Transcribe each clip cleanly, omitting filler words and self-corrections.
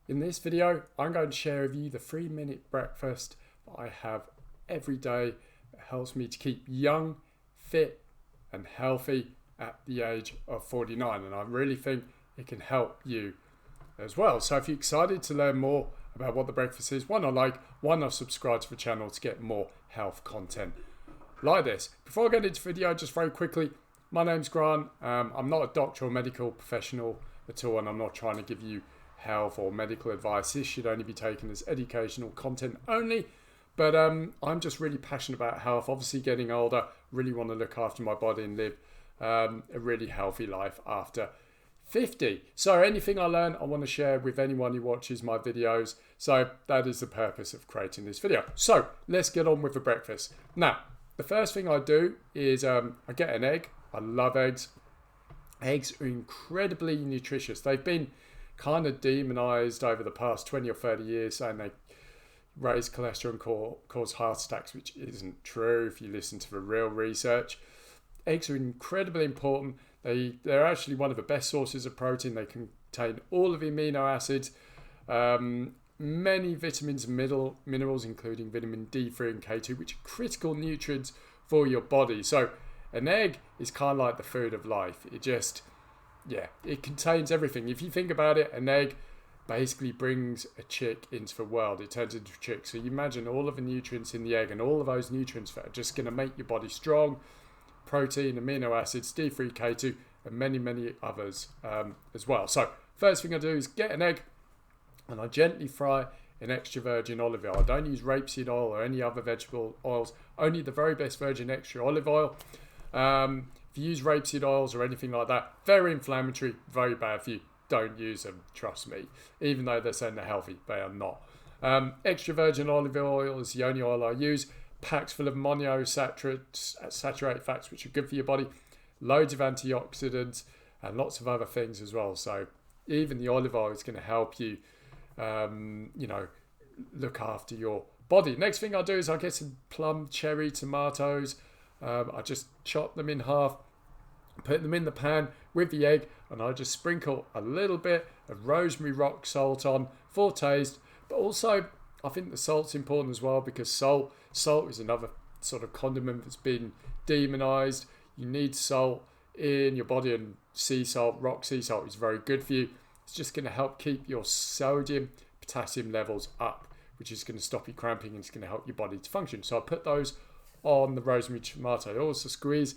In this video, I'm going to share with you the 3-minute breakfast that I have every day that helps me to keep young, fit and healthy at the age of 49, and I really think it can help you as well. So if you're excited to learn more about what the breakfast is, why not subscribe to the channel to get more health content like this. Before I get into the video, just very quickly, my name's Grant. I'm not a doctor or medical professional at all, and I'm not trying to give you health or medical advice. This should only be taken as educational content only. But I'm just really passionate about health. Obviously getting older, really want to look after my body and live a really healthy life after 50. So anything I learn, I want to share with anyone who watches my videos. So that is the purpose of creating this video. So let's get on with the breakfast. Now, the first thing I do is I get an egg. I love eggs. Eggs are incredibly nutritious. They've been kind of demonized over the past 20 or 30 years, saying they raise cholesterol and cause heart attacks, which isn't true if you listen to the real research. Eggs are incredibly important. They're actually one of the best sources of protein. They contain all of the amino acids, many vitamins and minerals, including vitamin D3 and K2, which are critical nutrients for your body. So an egg is kind of like the food of life. It contains everything. If you think about it, an egg basically brings a chick into the world. It turns into a chick. So you imagine all of the nutrients in the egg, and all of those nutrients that are just going to make your body strong: protein, amino acids, D3, K2, and many, many others as well. So first thing I do is get an egg, and I gently fry in extra virgin olive oil. I don't use rapeseed oil or any other vegetable oils, only the very best virgin extra olive oil. If you use rapeseed oils or anything like that, very inflammatory, very bad for you. Don't use them, trust me. Even though they're saying they're healthy, they are not. Extra virgin olive oil is the only oil I use. Packs full of monounsaturated fats, which are good for your body. Loads of antioxidants and lots of other things as well. So even the olive oil is going to help you, look after your body. Next thing I do is I get some plum, cherry, tomatoes. I just chop them in half, put them in the pan with the egg, and I just sprinkle a little bit of rosemary rock salt on for taste. But also, I think the salt's important as well, because salt is another sort of condiment that's been demonized. You need salt in your body, and sea salt, rock sea salt, is very good for you. It's just going to help keep your sodium, potassium levels up, which is going to stop you cramping, and it's going to help your body to function. So I put those on the rosemary tomato. I also squeeze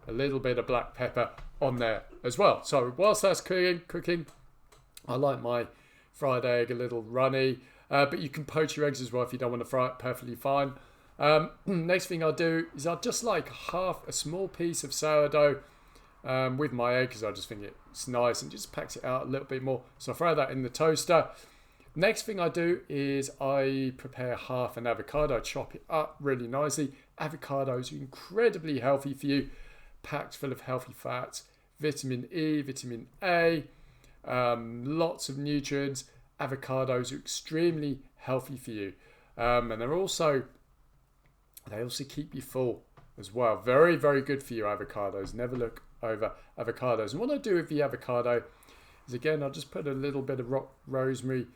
a little bit of black pepper on there as well. So whilst that's cooking, I like my fried egg a little runny, but you can poach your eggs as well if you don't want to fry it, perfectly fine. Next thing I'll do is I'll just like a small piece of sourdough with my egg, because I just think it's nice and just packs it out a little bit more. So I throw that in the toaster. Next thing I do is I prepare half an avocado, chop it up really nicely. Avocados are incredibly healthy for you, packed full of healthy fats, vitamin E, vitamin A, lots of nutrients. Avocados are extremely healthy for you, and they also keep you full as well. Very, very good for you, avocados. Never look over avocados. And what I do with the avocado is, again, I'll just put a little bit of rosemary,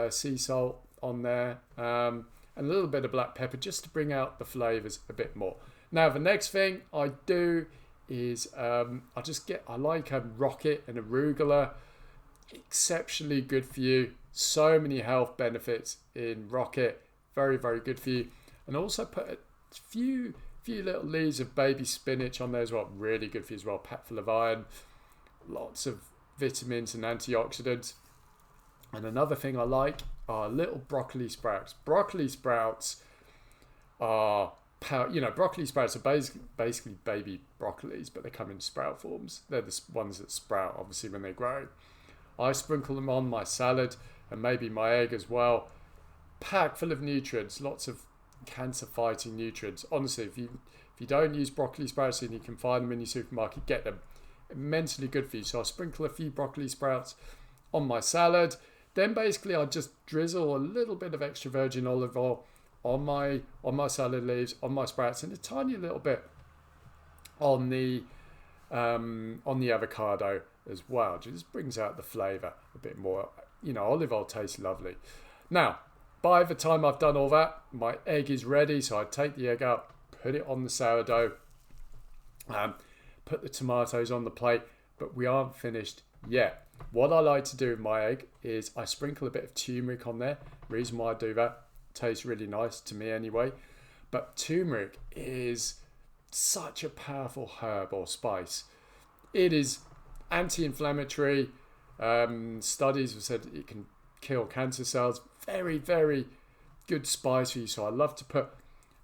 sea salt on there, and a little bit of black pepper, just to bring out the flavors a bit more. Now, the next thing I do is I like a rocket and arugula. Exceptionally good for you. So many health benefits in rocket. Very, very good for you. And also put a few little leaves of baby spinach on there as well. Really good for you as well. Packed full of iron, lots of vitamins and antioxidants. And another thing I like are little broccoli sprouts. Broccoli sprouts are basically baby broccolis, but they come in sprout forms. They're the ones that sprout, obviously, when they grow. I sprinkle them on my salad and maybe my egg as well. Packed full of nutrients, lots of cancer-fighting nutrients. Honestly, if you don't use broccoli sprouts and you can find them in your supermarket, get them. Immensely good for you. So I sprinkle a few broccoli sprouts on my salad. Then basically I just drizzle a little bit of extra virgin olive oil on my salad leaves, on my sprouts, and a tiny little bit on the avocado as well. It just brings out the flavour a bit more. olive oil tastes lovely. Now, by the time I've done all that, my egg is ready. So I take the egg out, put it on the sourdough, put the tomatoes on the plate, but we aren't finished yet. What I like to do with my egg is I sprinkle a bit of turmeric on there. Reason why I do that, tastes really nice to me anyway. But turmeric is such a powerful herb or spice. It is anti-inflammatory. Studies have said it can kill cancer cells. Very, very good spice for you. So I love to put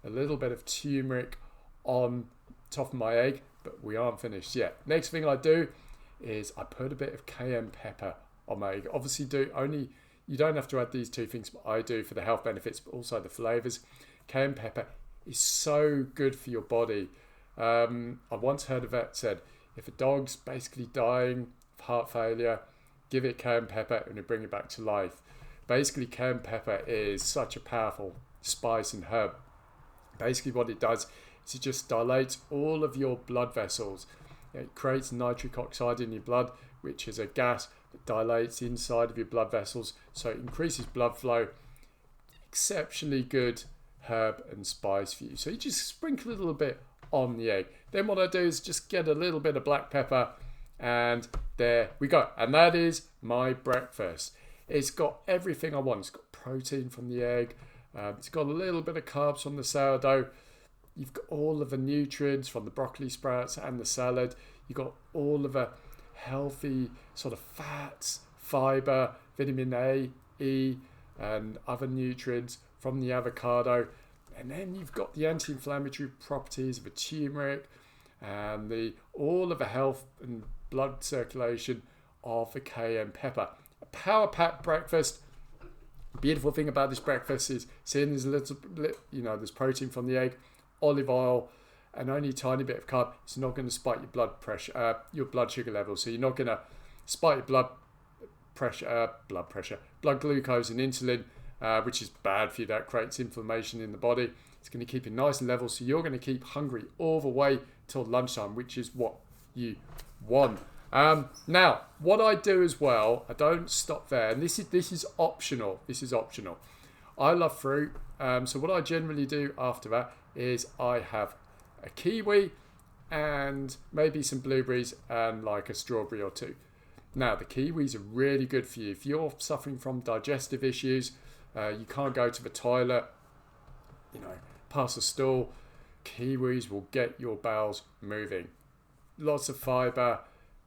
a little bit of turmeric on top of my egg, but we aren't finished yet. Next thing I do is I put a bit of cayenne pepper on my egg. Obviously, you don't have to add these two things, but I do for the health benefits, but also the flavors. Cayenne pepper is so good for your body. I once heard a vet said, if a dog's basically dying of heart failure, give it cayenne pepper and it'll bring it back to life. Basically, cayenne pepper is such a powerful spice and herb. Basically, what it does is it just dilates all of your blood vessels. It creates nitric oxide in your blood, which is a gas that dilates inside of your blood vessels, so it increases blood flow. Exceptionally good herb and spice for you. So you just sprinkle a little bit on the egg. Then what I do is just get a little bit of black pepper, and there we go. And that is my breakfast. It's got everything I want. It's got protein from the egg. It's got a little bit of carbs from the sourdough. You've got all of the nutrients from the broccoli sprouts and the salad. You've got all of the healthy sort of fats, fiber, vitamin A, E, and other nutrients from the avocado. And then you've got the anti-inflammatory properties of the turmeric and all of the health and blood circulation of the cayenne pepper. A power-packed breakfast. Beautiful thing about this breakfast is seeing there's a little bit, there's protein from the egg, olive oil, and only a tiny bit of carb. It's not going to spike your blood pressure, your blood sugar levels. So you're not going to spike your blood glucose and insulin, which is bad for you. That creates inflammation in the body. It's going to keep it nice and level. So you're going to keep hungry all the way till lunchtime, which is what you want. Now, what I do as well, I don't stop there, and this is optional. This is optional. I love fruit, so what I generally do after that is I have a kiwi and maybe some blueberries and like a strawberry or two. Now, the kiwis are really good for you. If you're suffering from digestive issues, you can't go to the toilet, pass a stool, kiwis will get your bowels moving. Lots of fiber,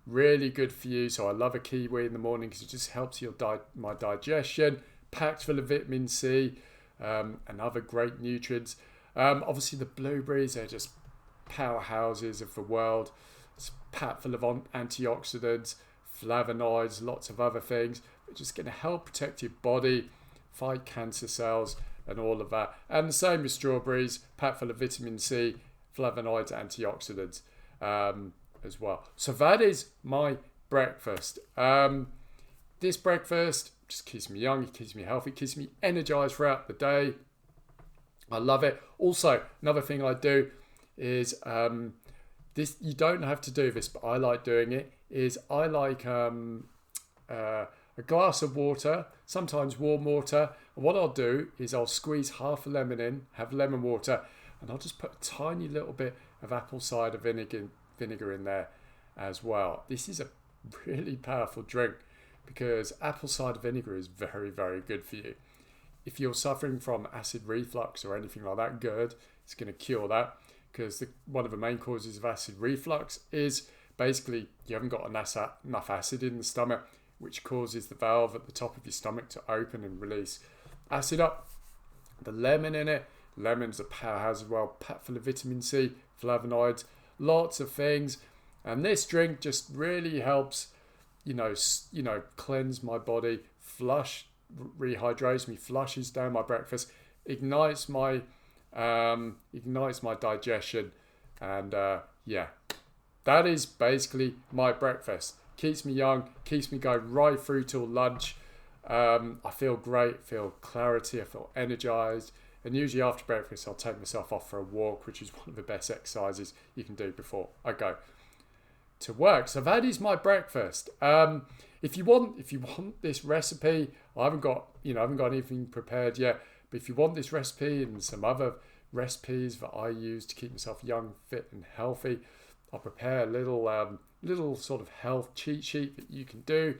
really good for you. So I love a kiwi in the morning because it just helps my digestion, packed full of vitamin C and other great nutrients. Obviously the blueberries are just powerhouses of the world. It's packed full of antioxidants, flavonoids, lots of other things. It's just going to help protect your body, fight cancer cells and all of that. And the same with strawberries, packed full of vitamin C, flavonoids, antioxidants as well. So that is my breakfast. This breakfast just keeps me young, it keeps me healthy, it keeps me energized throughout the day. I love it. Also, another thing I do is this. You don't have to do this, but I like doing it. Is I like a glass of water, sometimes warm water. And what I'll do is I'll squeeze half a lemon in, have lemon water, and I'll just put a tiny little bit of apple cider vinegar in there as well. This is a really powerful drink because apple cider vinegar is very, very good for you. If you're suffering from acid reflux or anything like that, good, it's going to cure that, because one of the main causes of acid reflux is basically you haven't got enough acid in the stomach, which causes the valve at the top of your stomach to open and release acid up. The lemon in it, lemon's a powerhouse as well, packed full of vitamin C, flavonoids, lots of things. And this drink just really helps, cleanse my body, rehydrates me, flushes down my breakfast, ignites my digestion, and that is basically my breakfast. Keeps me young, keeps me going right through till lunch. I feel great, feel clarity, I feel energized, and usually after breakfast I'll take myself off for a walk, which is one of the best exercises you can do before I go to work. So that is my breakfast. If you want this recipe, I haven't got anything prepared yet. But if you want this recipe and some other recipes that I use to keep myself young, fit, and healthy, I'll prepare a little sort of health cheat sheet that you can do.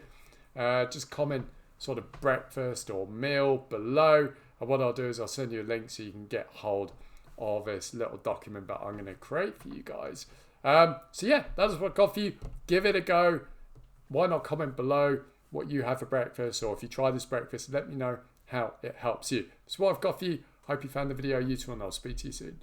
Just comment sort of breakfast or meal below, and what I'll do is I'll send you a link so you can get hold of this little document that I'm going to create for you guys. So yeah, that is what I've got for you. Give it a go. Why not comment below what you have for breakfast, or if you try this breakfast, let me know how it helps you. So what I've got for you. Hope you found the video useful, and I'll speak to you soon.